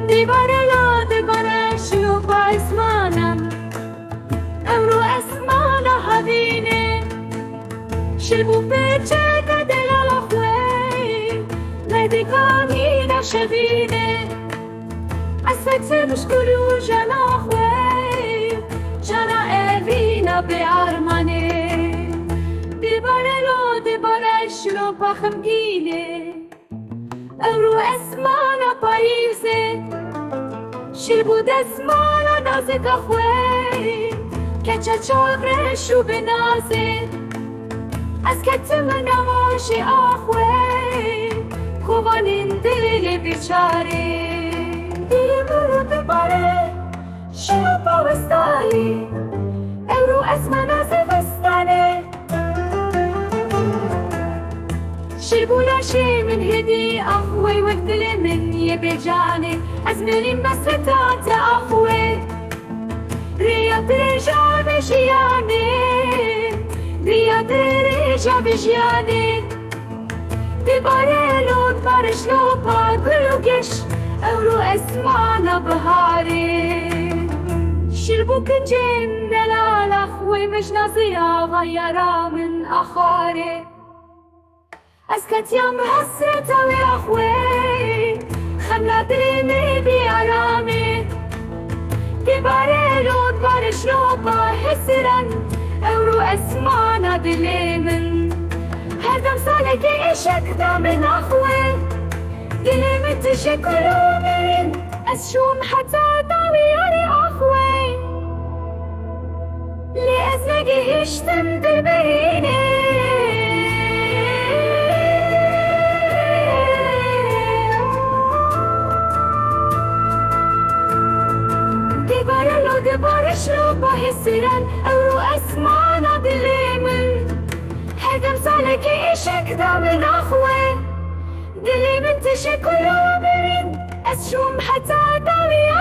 دیواره شلوغ اسمانم امرو اسمانا هدینه شلبو پیچه دل اخوی لیدی کامی نشبینه اسفت مشکلو جان اخوی جانا اوینا به ارمانه دیواره شلوغ خمگینه امرو اسمانا پاییزه شلبو دسمانا نازک اخوی کچه چاقرشو بنازه از کتم نماش اخوی خوانین دل بیچاره دل مرو بباره شلو باوستانی امرو اسمانا زفستانه شلبو ناشي من هدي أخوي والدل من يبجاني أزمري مسرتات أخوي رياض رجع بجياني رياض رجع بجياني دبارلون برشلو باقلو قش أورو اسمعنا بهاري شلبو كنجين دلال أخوي مش ناصية غيرا من أخاري اسكت يا محسرة ويا اخوي خمنا دلني بأرامي دبارلون برشلوبا حسرا اورو اسمعنا دلي من هردم سالك اشك دامن اخوي دلي متشكر ومن اسشوم حتى داوياري اخوي لأزنقي هشتم دلبريني دبارش رو با حسرن او اسمانا دلی من هدم سالك اشك دامن اخوي دلی من تشكر و برن اسشوم حتى داوي